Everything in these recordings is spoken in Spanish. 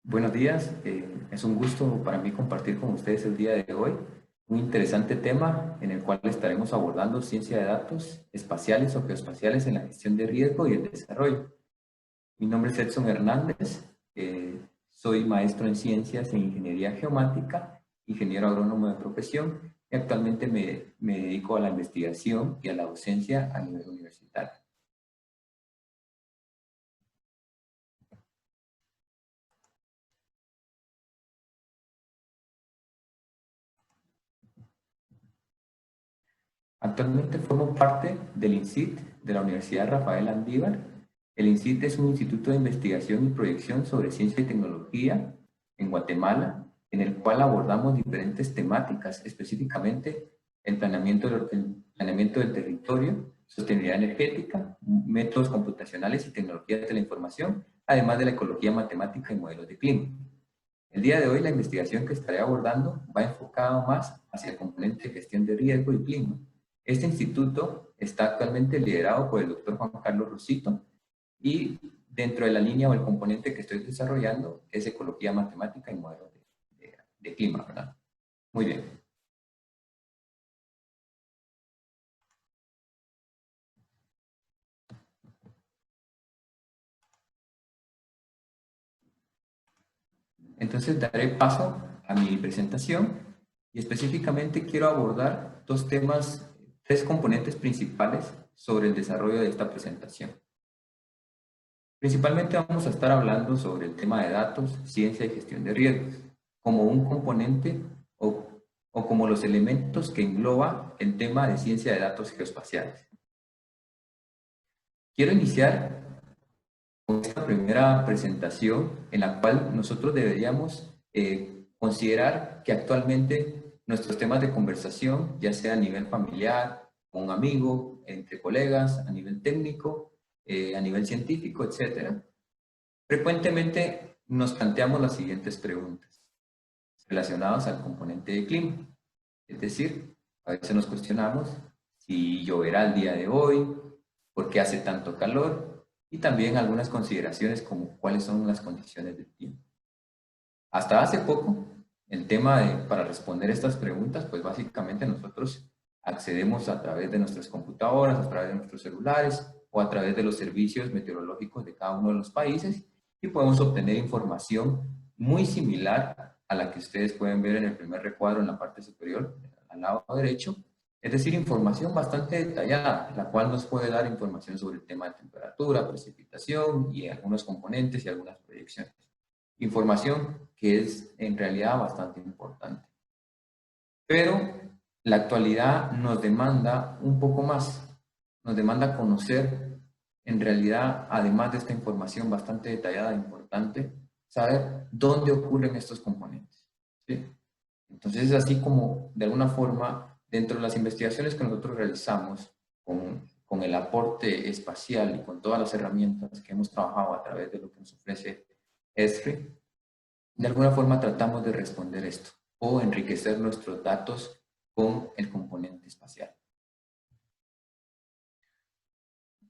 Buenos días, es un gusto para mí compartir con ustedes el día de hoy un interesante tema en el cual estaremos abordando ciencia de datos espaciales o geoespaciales en la gestión de riesgo y el desarrollo. Mi nombre es Edson Hernández, soy maestro en ciencias e ingeniería geomática, ingeniero agrónomo de profesión y actualmente me dedico a la investigación y a la docencia a nivel universitario. Actualmente formo parte del INSIT de la Universidad Rafael Andívar. El INSIT es un instituto de investigación y proyección sobre ciencia y tecnología en Guatemala, en el cual abordamos diferentes temáticas, específicamente el planeamiento del territorio, sostenibilidad energética, métodos computacionales y tecnologías de la información, además de la ecología matemática y modelos de clima. El día de hoy la investigación que estaré abordando va enfocada más hacia el componente de gestión de riesgo y clima. Este instituto está actualmente liderado por el doctor Juan Carlos Rosito y dentro de la línea o el componente que estoy desarrollando es ecología matemática y modelos de clima, ¿verdad? Muy bien. Entonces daré paso a mi presentación y específicamente quiero abordar tres componentes principales sobre el desarrollo de esta presentación. Principalmente vamos a estar hablando sobre el tema de datos, ciencia y gestión de riesgos, como un componente o como los elementos que engloba el tema de ciencia de datos geoespaciales. Quiero iniciar con esta primera presentación en la cual nosotros deberíamos considerar que actualmente nuestros temas de conversación, ya sea a nivel familiar, con un amigo, entre colegas, a nivel técnico, a nivel científico, etcétera, frecuentemente nos planteamos las siguientes preguntas relacionadas al componente de clima. Es decir, a veces nos cuestionamos si lloverá el día de hoy, por qué hace tanto calor y también algunas consideraciones como cuáles son las condiciones del tiempo. Hasta hace poco, el tema para responder estas preguntas, pues básicamente nosotros accedemos a través de nuestras computadoras, a través de nuestros celulares o a través de los servicios meteorológicos de cada uno de los países y podemos obtener información muy similar a la que ustedes pueden ver en el primer recuadro en la parte superior, al lado derecho, es decir, información bastante detallada, la cual nos puede dar información sobre el tema de temperatura, precipitación y algunos componentes y algunas proyecciones. Información que es en realidad bastante importante. Pero la actualidad nos demanda un poco más, nos demanda conocer en realidad, además de esta información bastante detallada e importante, saber dónde ocurren estos componentes. ¿Sí? Entonces es así como, de alguna forma, dentro de las investigaciones que nosotros realizamos con el aporte espacial y con todas las herramientas que hemos trabajado a través de lo que nos ofrece ESRI, de alguna forma tratamos de responder esto o enriquecer nuestros datos con el componente espacial.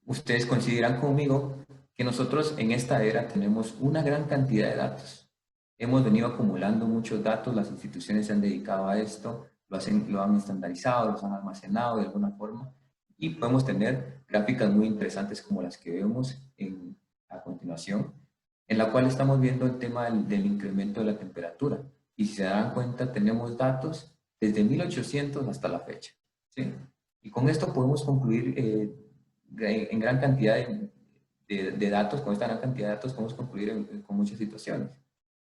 Ustedes coincidirán conmigo que nosotros en esta era tenemos una gran cantidad de datos. Hemos venido acumulando muchos datos, las instituciones se han dedicado a esto, lo han estandarizado, los han almacenado de alguna forma y podemos tener gráficas muy interesantes como las que vemos a continuación, en la cual estamos viendo el tema del incremento de la temperatura. Y si se dan cuenta, tenemos datos desde 1800 hasta la fecha. ¿Sí? Y con esto podemos concluir en gran cantidad de datos, con esta gran cantidad de datos podemos concluir con muchas situaciones.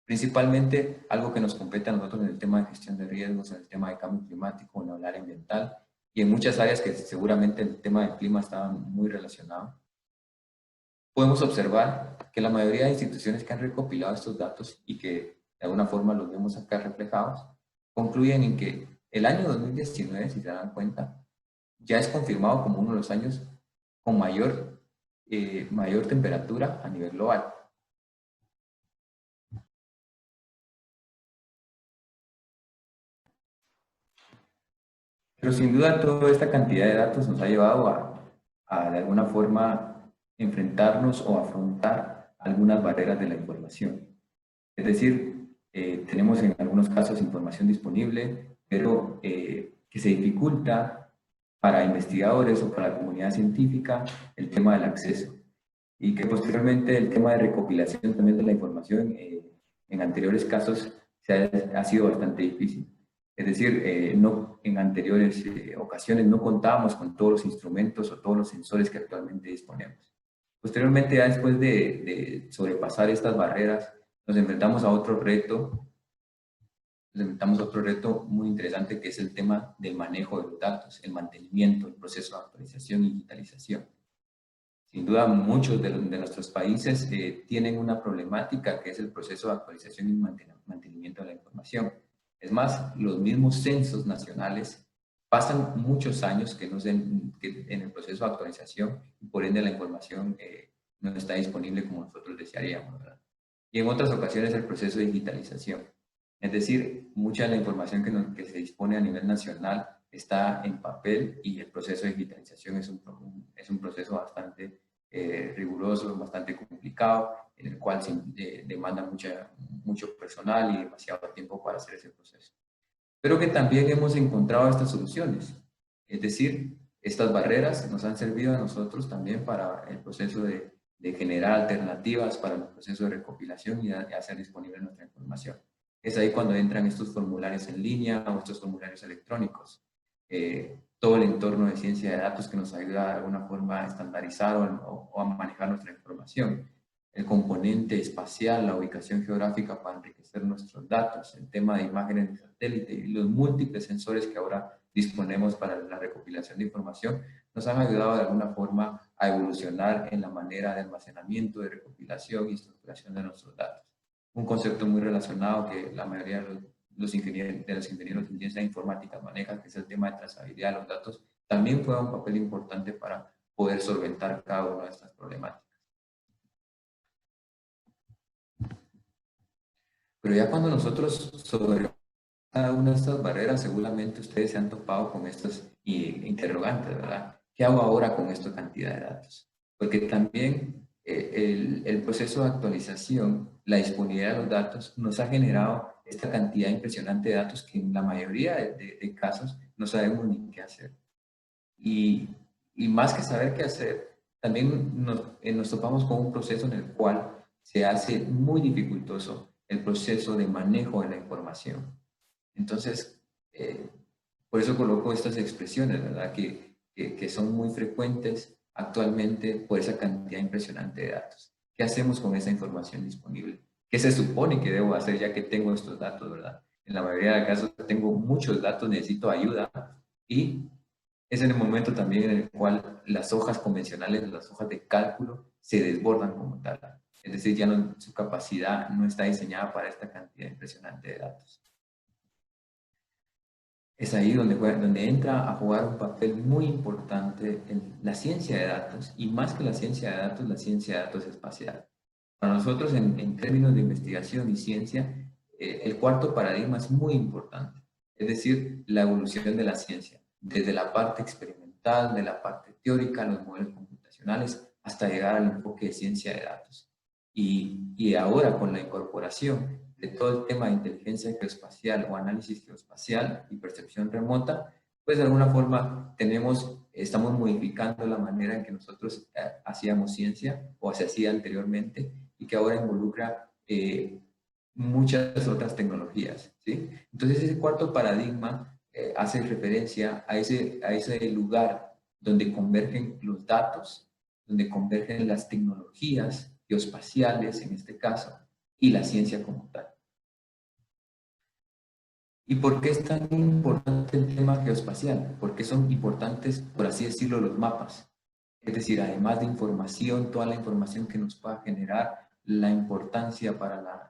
Principalmente algo que nos compete a nosotros en el tema de gestión de riesgos, en el tema de cambio climático, en el área ambiental y en muchas áreas que seguramente el tema del clima está muy relacionado. Podemos observar que la mayoría de instituciones que han recopilado estos datos y que de alguna forma los vemos acá reflejados, concluyen en que el año 2019, si se dan cuenta, ya es confirmado como uno de los años con mayor temperatura a nivel global. Pero sin duda toda esta cantidad de datos nos ha llevado a de alguna forma enfrentarnos o afrontar algunas barreras de la información. Es decir, tenemos en algunos casos información disponible, pero que se dificulta para investigadores o para la comunidad científica el tema del acceso. Y que posteriormente el tema de recopilación también de la información en anteriores casos ha sido bastante difícil. Es decir, en anteriores ocasiones no contábamos con todos los instrumentos o todos los sensores que actualmente disponemos. Posteriormente, ya después de sobrepasar estas barreras, nos enfrentamos a otro reto. Nos enfrentamos a otro reto muy interesante, que es el tema del manejo de los datos, el mantenimiento, el proceso de actualización y digitalización. Sin duda, muchos de nuestros países tienen una problemática que es el proceso de actualización y mantenimiento de la información. Es más, los mismos censos nacionales pasan muchos años que en el proceso de actualización y por ende la información no está disponible como nosotros desearíamos, ¿verdad? Y en otras ocasiones el proceso de digitalización. Es decir, mucha de la información que se dispone a nivel nacional está en papel y el proceso de digitalización es un proceso bastante riguroso, bastante complicado, en el cual se demanda mucho personal y demasiado tiempo para hacer ese proceso. Pero que también hemos encontrado estas soluciones. Es decir, estas barreras nos han servido a nosotros también para el proceso de generar alternativas para el proceso de recopilación y hacer disponible nuestra información. Es ahí cuando entran estos formularios en línea o estos formularios electrónicos. Todo el entorno de ciencia de datos que nos ayuda de alguna forma a estandarizar o a manejar nuestra información. El componente espacial, la ubicación geográfica para enriquecer nuestros datos, el tema de imágenes de satélite y los múltiples sensores que ahora disponemos para la recopilación de información nos han ayudado de alguna forma a evolucionar en la manera de almacenamiento, de recopilación y estructuración de nuestros datos. Un concepto muy relacionado que la mayoría de los ingenieros en ciencia informática manejan, que es el tema de trazabilidad de los datos, también juega un papel importante para poder solventar cada una de estas problemáticas. Pero ya cuando nosotros sobre cada una de estas barreras, seguramente ustedes se han topado con estos interrogantes, ¿verdad? ¿Qué hago ahora con esta cantidad de datos? Porque también el proceso de actualización, la disponibilidad de los datos, nos ha generado esta cantidad impresionante de datos que en la mayoría de casos no sabemos ni qué hacer. Y más que saber qué hacer, también nos topamos con un proceso en el cual se hace muy dificultoso el proceso de manejo de la información. Entonces, por eso coloco estas expresiones, ¿verdad? Que son muy frecuentes actualmente por esa cantidad impresionante de datos. ¿Qué hacemos con esa información disponible? ¿Qué se supone que debo hacer ya que tengo estos datos, verdad? En la mayoría de casos tengo muchos datos, necesito ayuda y es en el momento también en el cual las hojas convencionales, las hojas de cálculo, se desbordan como tal. Es decir, ya su capacidad no está diseñada para esta cantidad impresionante de datos. Es ahí donde entra a jugar un papel muy importante en la ciencia de datos, y más que la ciencia de datos, la ciencia de datos espacial. Para nosotros, en términos de investigación y ciencia, el cuarto paradigma es muy importante, es decir, la evolución de la ciencia, desde la parte experimental, de la parte teórica, los modelos computacionales, hasta llegar al enfoque de ciencia de datos. Y ahora, con la incorporación de todo el tema de inteligencia geoespacial o análisis geoespacial y percepción remota, pues de alguna forma estamos modificando la manera en que nosotros hacíamos ciencia o se hacía anteriormente y que ahora involucra muchas otras tecnologías, ¿sí? Entonces ese cuarto paradigma hace referencia a ese lugar donde convergen los datos, donde convergen las tecnologías geoespaciales en este caso, y la ciencia como tal. ¿Y por qué es tan importante el tema geoespacial? Porque son importantes, por así decirlo, los mapas. Es decir, además de información, toda la información que nos pueda generar, la importancia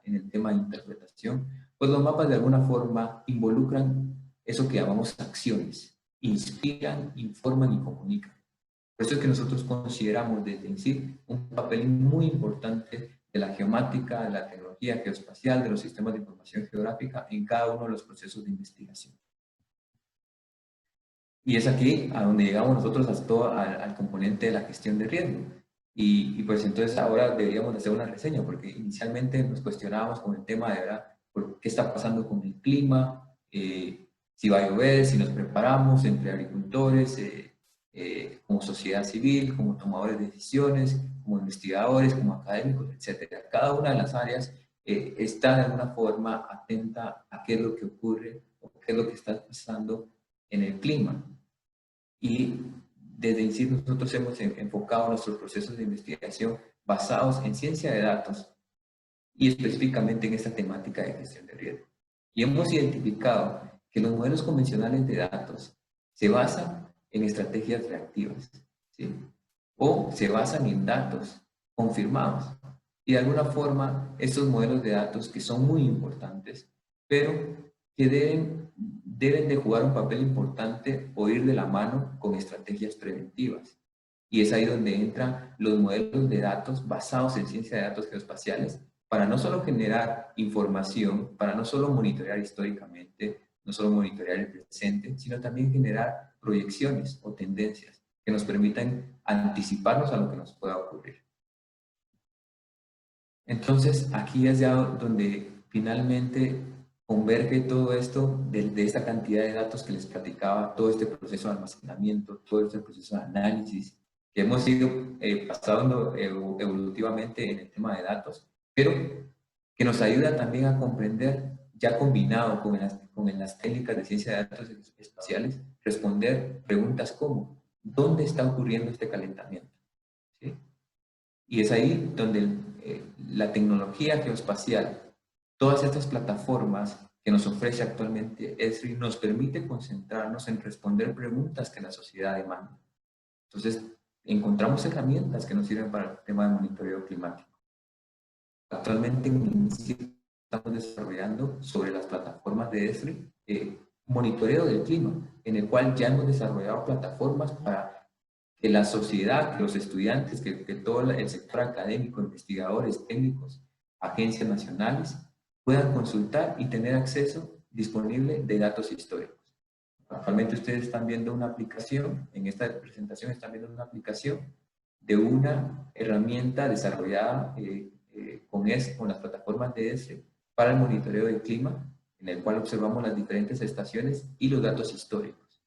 en el tema de interpretación, pues los mapas de alguna forma involucran eso que llamamos acciones, inspiran, informan y comunican. Por eso es que nosotros consideramos desde en sí un papel muy importante de la geomática, de la tecnología geoespacial, de los sistemas de información geográfica en cada uno de los procesos de investigación. Y es aquí a donde llegamos nosotros al componente de la gestión de riesgo. Y pues entonces ahora deberíamos hacer una reseña, porque inicialmente nos cuestionábamos con el tema de, ¿verdad?, ¿por qué está pasando con el clima? Si va a llover, si nos preparamos entre agricultores, como sociedad civil, como tomadores de decisiones, como investigadores, como académicos, etcétera. Cada una de las áreas está de alguna forma atenta a qué es lo que ocurre o qué es lo que está pasando en el clima. Y desde INCID nosotros hemos enfocado nuestros procesos de investigación basados en ciencia de datos y específicamente en esta temática de gestión de riesgo. Y hemos identificado que los modelos convencionales de datos se basan en estrategias reactivas, ¿sí?, o se basan en datos confirmados. Y de alguna forma, estos modelos de datos que son muy importantes, pero que deben de jugar un papel importante o ir de la mano con estrategias preventivas. Y es ahí donde entran los modelos de datos basados en ciencia de datos geoespaciales, para no solo generar información, para no solo monitorear históricamente, no solo monitorear el presente, sino también generar proyecciones o tendencias que nos permitan anticiparnos a lo que nos pueda ocurrir. Entonces, aquí es ya donde finalmente converge todo esto de esta cantidad de datos que les platicaba, todo este proceso de almacenamiento, todo este proceso de análisis, que hemos ido pasando evolutivamente en el tema de datos, pero que nos ayuda también a comprender, ya combinado con las técnicas de ciencia de datos espaciales, responder preguntas como, ¿dónde está ocurriendo este calentamiento? ¿Sí? Y es ahí donde la tecnología geoespacial, todas estas plataformas que nos ofrece actualmente ESRI, nos permite concentrarnos en responder preguntas que la sociedad demanda. Entonces, encontramos herramientas que nos sirven para el tema de monitoreo climático. Actualmente en INCID estamos desarrollando sobre las plataformas de ESRI monitoreo del clima, en el cual ya hemos desarrollado plataformas para que la sociedad, que los estudiantes, que todo el sector académico, investigadores, técnicos, agencias nacionales, puedan consultar y tener acceso disponible de datos históricos. Actualmente ustedes están viendo una aplicación, en esta presentación están viendo una aplicación de una herramienta desarrollada con las plataformas de ESRI para el monitoreo del clima, en el cual observamos las diferentes estaciones y los datos históricos.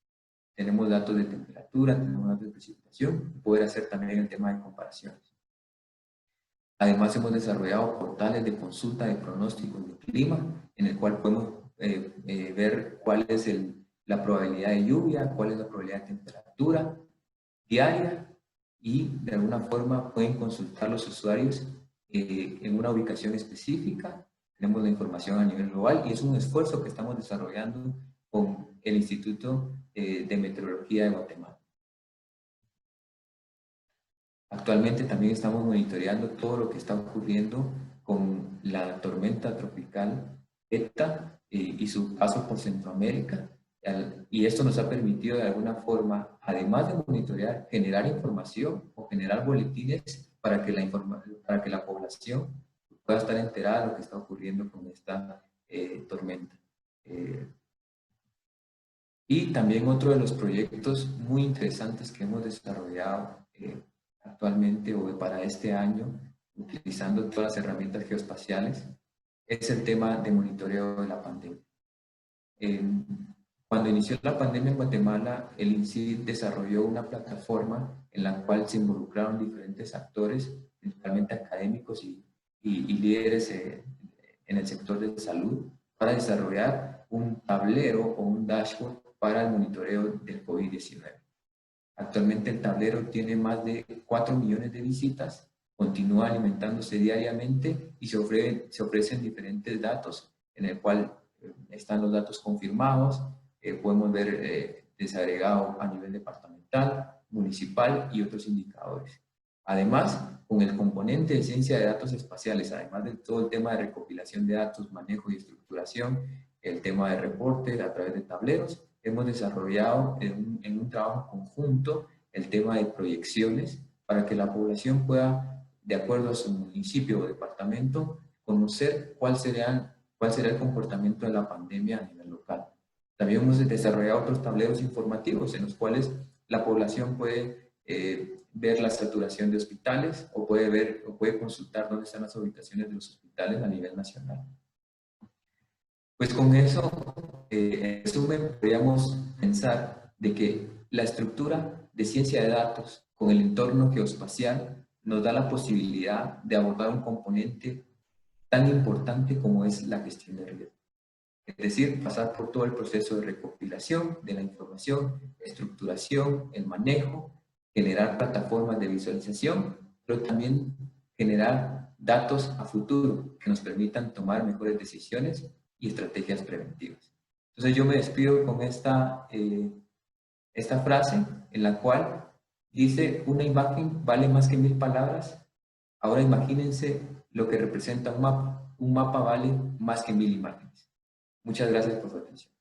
Tenemos datos de temperatura, tenemos datos de precipitación, y poder hacer también el tema de comparaciones. Además, hemos desarrollado portales de consulta de pronósticos de clima, en el cual podemos ver cuál es la probabilidad de lluvia, cuál es la probabilidad de temperatura diaria, y de alguna forma pueden consultar los usuarios en una ubicación específica. Tenemos la información a nivel global y es un esfuerzo que estamos desarrollando con el Instituto de Meteorología de Guatemala. Actualmente también estamos monitoreando todo lo que está ocurriendo con la tormenta tropical ETA y su paso por Centroamérica. Y esto nos ha permitido de alguna forma, además de monitorear, generar información o generar boletines para que la población pueda estar enterada de lo que está ocurriendo con esta tormenta. Y también otro de los proyectos muy interesantes que hemos desarrollado actualmente o para este año, utilizando todas las herramientas geoespaciales, es el tema de monitoreo de la pandemia. Cuando inició la pandemia en Guatemala, el INCID desarrolló una plataforma en la cual se involucraron diferentes actores, principalmente académicos y líderes en el sector de salud, para desarrollar un tablero o un dashboard para el monitoreo del COVID-19. Actualmente el tablero tiene más de 4 millones de visitas, continúa alimentándose diariamente y se ofrecen diferentes datos, en el cual están los datos confirmados, podemos ver desagregado a nivel departamental, municipal y otros indicadores. Además, con el componente de ciencia de datos espaciales, además de todo el tema de recopilación de datos, manejo y estructuración, el tema de reportes a través de tableros, hemos desarrollado en un trabajo conjunto el tema de proyecciones para que la población pueda, de acuerdo a su municipio o departamento, conocer cuál será el comportamiento de la pandemia a nivel local. También hemos desarrollado otros tableros informativos en los cuales la población puede ver la saturación de hospitales o puede consultar dónde están las ubicaciones de los hospitales a nivel nacional. Pues con eso, en resumen, podríamos pensar de que la estructura de ciencia de datos con el entorno geoespacial nos da la posibilidad de abordar un componente tan importante como es la gestión de riesgo. Es decir, pasar por todo el proceso de recopilación de la información, estructuración, el manejo, generar plataformas de visualización, pero también generar datos a futuro que nos permitan tomar mejores decisiones y estrategias preventivas. Entonces yo me despido con esta frase en la cual dice: una imagen vale más que 1000 palabras. Ahora imagínense lo que representa un mapa. Un mapa vale más que 1000 imágenes. Muchas gracias por su atención.